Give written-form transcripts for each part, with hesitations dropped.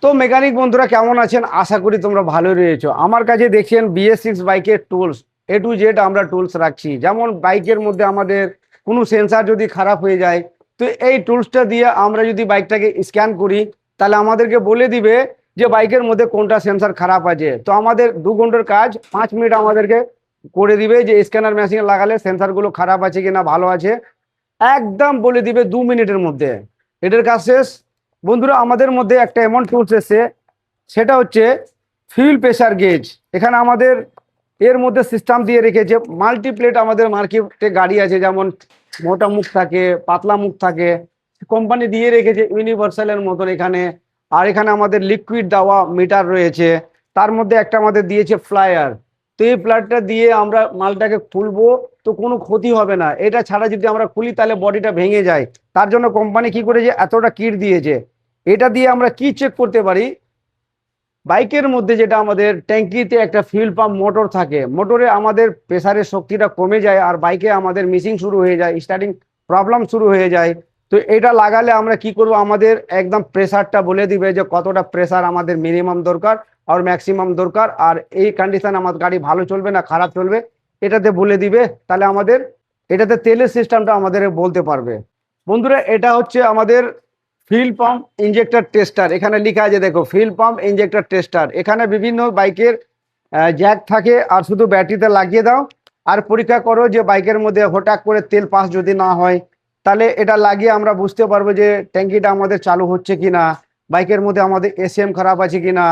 তো মেকানিক বন্ধুরা কেমন আছেন? আশা করি তোমরা ভালো রয়েছো। আমার কাছে দেখছেন BS6 বাইকের টুলস, A to Z আমরা টুলস রাখছি। যেমন বাইকের মধ্যে আমাদের কোনো সেন্সার যদি খারাপ হয়ে যায়, তো এই টুলসটা দিয়ে আমরা যদি বাইকটাকে স্ক্যান করি, তাহলে আমাদেরকে বলে দিবে যে বাইকের মধ্যে কোনটা সেন্সার খারাপ আছে। তো আমাদের 2 ঘন্টার কাজ 5 মিনিট আমাদেরকে করে দিবে, যে স্ক্যানার মেশিনে লাগালে সেন্সারগুলো খারাপ আছে কিনা ভালো আছে, একদম বলে দিবে 2 মিনিটের মধ্যে। এটার কাজ শেষ। বন্ধুরা, আমাদের মধ্যে একটা এমন টুলস এসছে, সেটা হচ্ছে ফিউল প্রেসার গেজ। এখানে আমাদের এর মধ্যে সিস্টেম দিয়ে রেখেছে মাল্টিপ্লেট। আমাদের মার্কেটে গাড়ি আছে, যেমন মোটা মুখ থাকে, পাতলা মুখ থাকে, কোম্পানি দিয়ে রেখেছে ইউনিভার্সালের মতন এখানে। আর এখানে আমাদের লিকুইড দেওয়া মিটার রয়েছে, তার মধ্যে একটা আমাদের দিয়েছে ফ্লায়ার। তো এই ফ্লায়ারটা দিয়ে আমরা মালটাকে খুলবো, তো কোনো ক্ষতি হবে না। এটা ছাড়া যদি আমরা খুলি তাহলে বডিটা ভেঙে যায়। তার জন্য কোম্পানি কি করেছে, এতটা কিট দিয়েছে। এটা দিয়ে আমরা কি চেক করতে পারি, বাইকের মধ্যে যেটা আমাদের ট্যাঙ্কিতে একটা ফিউল পাম্প মোটর থাকে, মোটরে আমাদের প্রেসারের শক্তিটা কমে যায় আর বাইকে আমাদের মিসিং শুরু হয়ে যায়, স্টার্টিং প্রবলেম শুরু হয়ে যায়। তো এটা লাগালে আমরা কি করব, আমাদের একদম প্রেসারটা বলে দিবে যে কতটা প্রেসার আমাদের মিনিমাম দরকার আর ম্যাক্সিমাম দরকার, আর এই কন্ডিশন আমার গাড়ি ভালো চলবে না খারাপ চলবে এটাতে বলে দিবে। তাহলে আমাদের এটাতে তেলের সিস্টেমটা আমাদের বলতে পারবে। বন্ধুরা, এটা হচ্ছে আমাদের ফিল পাম্প ইঞ্জেক্টর টেস্টার। এখানে লেখা আছে দেখো, ফিল পাম্প ইঞ্জেক্টর টেস্টার। এখানে বিভিন্ন বাইকের জ্যাক থাকে, আর শুধু ব্যাটারিতে লাগিয়ে দাও আর পরীক্ষা করো যে বাইকের মধ্যে হঠাৎ করে তেল পাস যদি না হয়, তাহলে এটা লাগিয়ে আমরা বুঝতে পারবো যে ট্যাঙ্কিটা আমাদের চালু হচ্ছে কিনা, বাইকের মধ্যে আমাদের এসএম খারাপ আছে কিনা।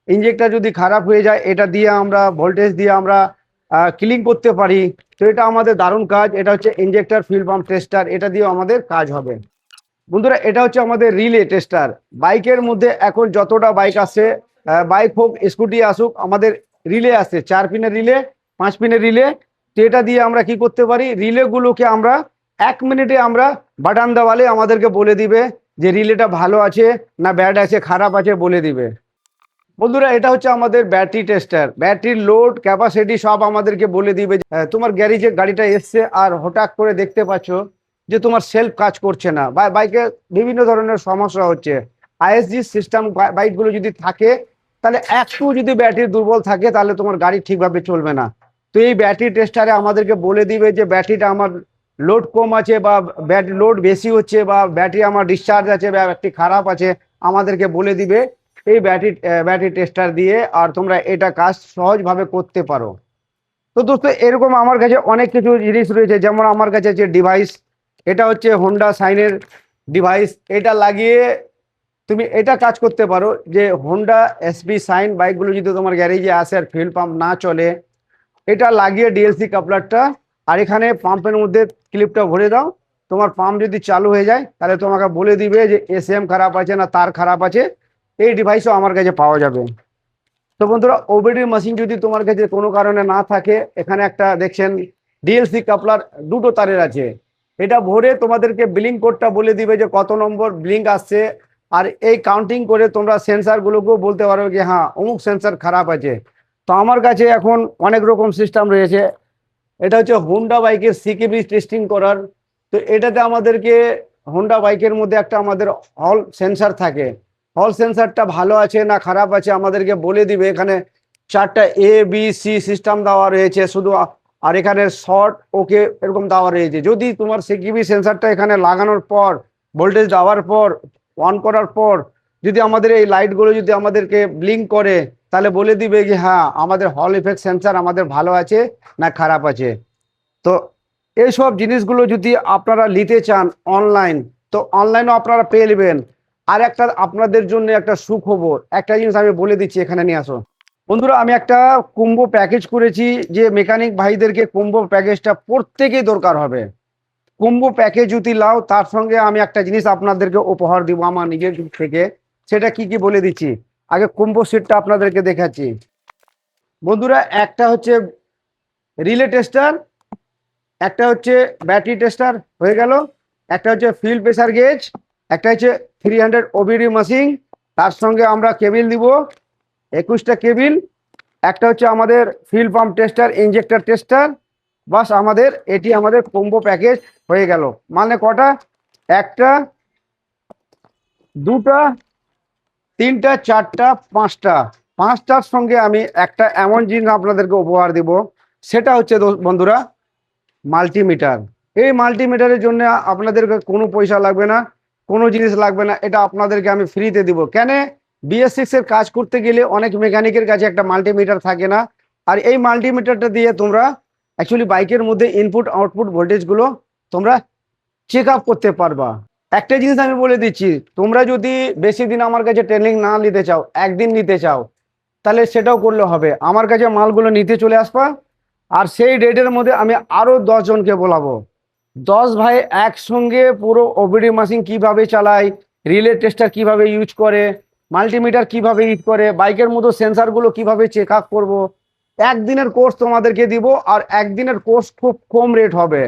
ইঞ্জেক্টর যদি খারাপ হয়ে যায়, এটা দিয়ে আমরা ভোল্টেজ দিয়ে আমরা ক্লিন করতে পারি। তো এটা আমাদের দারুণ কাজ। এটা হচ্ছে ইঞ্জেক্টর ফিল পাম্প টেস্টার, এটা দিয়েও আমাদের কাজ হবে। বন্ধুরা, এটা হচ্ছে আমাদের রিলে টেস্টার। বাইকের মধ্যে এখন যতটা বাইক আছে, বাইক হোক স্কুটি আসুক, আমাদের রিলে আছে, 4 পিনের রিলে, 5 পিনের রিলে। তো এটা দিয়ে আমরা কি করতে পারি, রিলেগুলোকে আমরা 1 মিনিটে আমরা বাটন দেওয়ালে আমাদেরকে বলে দিবে যে রিলেটা ভালো আছে না ব্যাড আছে, খারাপ আছে বলে দিবে। বন্ধুরা, এটা হচ্ছে আমাদের ব্যাটারি টেস্টার। ব্যাটারির লোড ক্যাপাসিটি সব আমাদেরকে বলে দিবে। তোমার গ্যারেজে গাড়িটা এসছে আর হঠাৎ করে দেখতে পাচ্ছ যে তোমার সেলফ কাজ করছে না, বা বাইকে বিভিন্ন ধরনের সমস্যা হচ্ছে। আইএসজি সিস্টেম বাইকগুলো যদি থাকে, তাহলে একটু যদি ব্যাটারি দুর্বল থাকে তাহলে তোমার গাড়ি ঠিকভাবে চলবে না। তো এই ব্যাটারি টেস্টারে আমাদেরকে বলে দিবে যে ব্যাটারিটা আমার লোড কম আছে, বা ব্যাটারি লোড বেশি হচ্ছে, বা ব্যাটারি আমার ডিসচার্জ আছে, বা ব্যাটারি খারাপ আছে, আমাদেরকে বলে দিবে এই ব্যাটারি টেস্টার দিয়ে। আর তোমরা এটা কাজ সহজভাবে করতে পারো। তো দোস্ত, এরকম আমার কাছে অনেক কিছু জিনিস রয়েছে। যেমন আমার কাছে আছে ডিভাইস, এটা হচ্ছে হোন্ডা সাইনের ডিভাইস। এটা লাগিয়ে তুমি এটা কাজ করতে পারো যে হোন্ডা এসবি সাইন বাইকগুলো যদি তোমার গ্যারেজে আসে আর ফিউল পাম্প না চলে, এটা লাগিয়ে ডিএলসি কাপলারটা আর এখানে পাম্পের মধ্যে ক্লিপটা ভরে দাও। তোমার পাম্প যদি চালু হয়ে যায়, তাহলে তোমাকে বলে দিবে যে এসএম খারাপ আছে না তার খারাপ আছে। এই ডিভাইসও আমার কাছে পাওয়া যাবে। তো বন্ধুরা, ওবিডি মেশিন যদি তোমার কাছে কোনো কারণে না থাকে, এখানে একটা দেখছেন ডিএলসি কাপলার 2টো তারের আছে। এটা ভরে তোমাদেরকে ব্লিঙ্ক কোডটা বলে দিবে যে কত নম্বর ব্লিঙ্ক আসছে। আর এই কাউন্টিং করে তোমরা সেন্সারগুলোকেও বলতে পারো যে হ্যাঁ অমুক সেন্সার খারাপ আছে। তো আমার কাছে এখন অনেক রকম সিস্টেম রয়েছে। এটা হচ্ছে হোন্ডা বাইকের সিকিবি টেস্টিং করার। তো এটাতে আমাদেরকে হোন্ডা বাইকের মধ্যে একটা আমাদের হল সেন্সার থাকে, হল সেন্সারটা ভালো আছে না খারাপ আছে আমাদেরকে বলে দিবে। এখানে 4টা ABC সিস্টেম দেওয়া রয়েছে শুধু, আর এখানে শর্ট ওকে এরকম দেওয়া রয়েছে। যদি তোমার সিকিবি সেন্সারটা এখানে লাগানোর পর, ভোল্টেজ দেওয়ার পর, অন করার পর যদি আমাদের এই লাইটগুলো যদি আমাদেরকে ব্লিঙ্ক করে, তাহলে বলে দিবে যে হ্যাঁ আমাদের হল ইফেক্ট সেন্সার আমাদের ভালো আছে না খারাপ আছে। তো এইসব জিনিসগুলো যদি আপনারা নিতে চান অনলাইন, তো অনলাইনও আপনারা পেয়ে নেবেন। আর একটা আপনাদের জন্য একটা সুখবর, একটা জিনিস আমি বলে দিচ্ছি, এখানে নিয়ে আসো। বন্ধুরা, আমি একটা কম্বো প্যাকেজ করেছি, যে মেকানিক ভাইদেরকে কম্বো প্যাকেজটা প্রত্যেকেই দরকার হবে। কম্বো প্যাকেজ যদি লাও, তার সঙ্গে আমি একটা জিনিস আপনাদেরকে উপহার দিব আমার নিজের দিক থেকে। সেটা কি কি বলে দিচ্ছি। আগে কম্বো সেটটা আপনাদেরকে দেখাচ্ছি। বন্ধুরা, একটা হচ্ছে রিলে টেস্টার, একটা হচ্ছে ব্যাটারি টেস্টার হয়ে গেল, একটা হচ্ছে ফিল্ড প্রেসার গেজ, একটা হচ্ছে 300 ওবিডি মেশিন। তার সঙ্গে আমরা কেবিল দিব 21টা কেবিল। একটা হচ্ছে আমাদের fuel pump tester, injector tester. বাস আমাদের এটি আমাদের কম্বো প্যাকেজ হয়ে গেল। মানে কটা, একটা, দুটা, তিনটা, চারটা, পাঁচটা, পাঁচটার সঙ্গে আমি একটা এমন জিনিস আপনাদেরকে উপহার দিব, সেটা হচ্ছে বন্ধুরা মাল্টিমিটার। এই মাল্টিমিটারের জন্য আপনাদেরকে কোনো পয়সা লাগবে না, কোনো জিনিস লাগবে না, এটা আপনাদেরকে আমি ফ্রিতে দিব। কেন? BS6 এর কাজ করতে গেলে অনেক মেকানিকের কাছে একটা মাল্টিমিটার থাকে না। আর এই মাল্টিমিটারটা দিয়ে তোমরা অ্যাকচুয়ালি বাইকের মধ্যে ইনপুট আউটপুট ভোল্টেজগুলো তোমরা চেক আপ করতে পারবা। একটা জিনিস আমি বলে দিচ্ছি, তোমরা যদি বেশি দিন আমার কাছে ট্রেনিং না নিতে চাও, একদিন নিতে চাও, তাহলে সেটাও করলে হবে। আমার কাছে মালগুলো নিতে চলে আসবা, আর সেই ডেটের মধ্যে আমি আরো 10 জনকে বলাবো। 10 ভাই একসঙ্গে পুরো ওবিডি মেশিন কিভাবে চালায়, রিলে টেস্টার কিভাবে ইউজ করে, মাল্টিমিটার কিভাবে ইউজ করে, বাইকের মতো সেন্সারগুলো কিভাবে চেক আপ করবো, একদিনের কোর্স তোমাদেরকে দিব। আর একদিনের কোর্স খুব কম রেট হবে,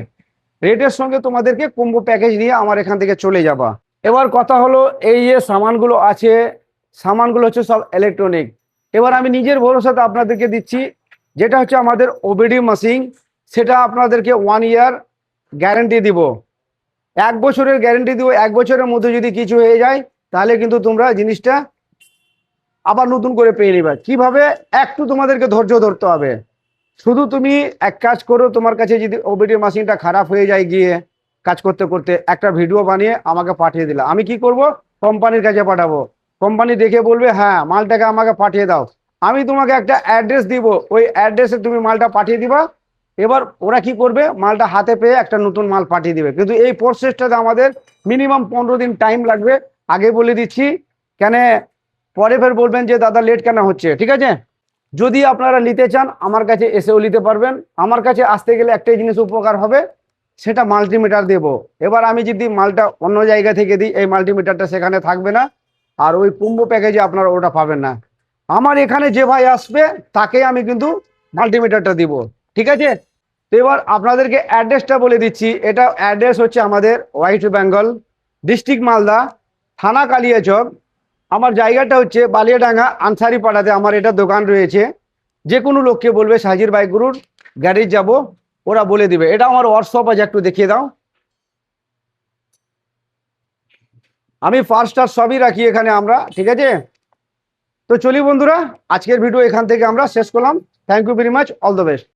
রেটের সঙ্গে তোমাদেরকে কম্বো প্যাকেজ নিয়ে আমার এখান থেকে চলে যাবা। এবার কথা হলো, এই যে সামানগুলো আছে, সামানগুলো হচ্ছে সব ইলেকট্রনিক। এবার আমি নিজের ভরসাতে আপনাদেরকে দিচ্ছি, যেটা হচ্ছে আমাদের ওবিডি মেশিন, সেটা আপনাদেরকে 1 ইয়ার গ্যারেন্টি দিব, 1 বছরের গ্যারেন্টি দিব। 1 বছরের মধ্যে যদি কিছু হয়ে যায়, তাহলে কিন্তু তোমরা জিনিসটা আবার নতুন করে পেয়ে নিবা। কিভাবে? একটু তোমাদেরকে ধৈর্য ধরতে হবে। শুধু তুমি এক কাজ করো, তোমার কাছে যদি ওবিডি মেশিনটা খারাপ হয়ে যায় গিয়ে কাজ করতে করতে, একটা ভিডিও বানিয়ে আমাকে পাঠিয়ে দিলে, আমি কি করব? কোম্পানির কাছে পাঠাবো। কোম্পানি দেখে বলবে হ্যাঁ মালটাকে আমাকে পাঠিয়ে দাও, আমি তোমাকে একটা অ্যাড্রেস দিব, ওই অ্যাড্রেসে তুমি মালটা পাঠিয়ে দিবা। এবার ওরা কি করবে? মালটা হাতে পেয়ে একটা নতুন মাল পাঠিয়ে দিবে। কিন্তু এই প্রসেসটাতে আমাদের মিনিমাম 15 দিন টাইম লাগবে, আগে বলে দিচ্ছি। কেন পরে ফের বলবেন যে দাদা লেট কেন হচ্ছে? ঠিক আছে, যদি আপনারা নিতে চান আমার কাছে এসেও নিতে পারবেন। আমার কাছে আসতে গেলে একটাই জিনিস উপকার হবে, সেটা মাল্টিমিটার দেব। এবার আমি যদি মালটা অন্য জায়গা থেকে দিই, এই মাল্টিমিটারটা সেখানে থাকবে না, আর ওই কুম্ভ প্যাকেজে আপনারা ওটা পাবেন না। আমার এখানে যে ভাই আসবে তাকে আমি কিন্তু মাল্টিমিটারটা দিব। ঠিক আছে, তো এবার আপনাদেরকে অ্যাড্রেসটা বলে দিচ্ছি। এটা অ্যাড্রেস হচ্ছে আমাদের ওয়েস্ট বেঙ্গল, ডিস্ট্রিক্ট মালদা, থানা কালিয়াচক। আমার জায়গাটা হচ্ছে বালিয়াডাঙ্গা আনসারি পাড়াতে আমার এটা দোকান রয়েছে। যে কোনো লোককে বলবে সাজির বাইক গুরুর গ্যারেজ যাব, ওরা বলে দিবে। এটা আমার হোয়াটসঅ্যাপ আছে, একটু দেখিয়ে দাও। আমি ফার্স্ট আর সবই রাখি এখানে আমরা। ঠিক আছে, তো চলি বন্ধুরা, আজকের ভিডিও এখান থেকে আমরা শেষ করলাম। Thank you very much, all the best.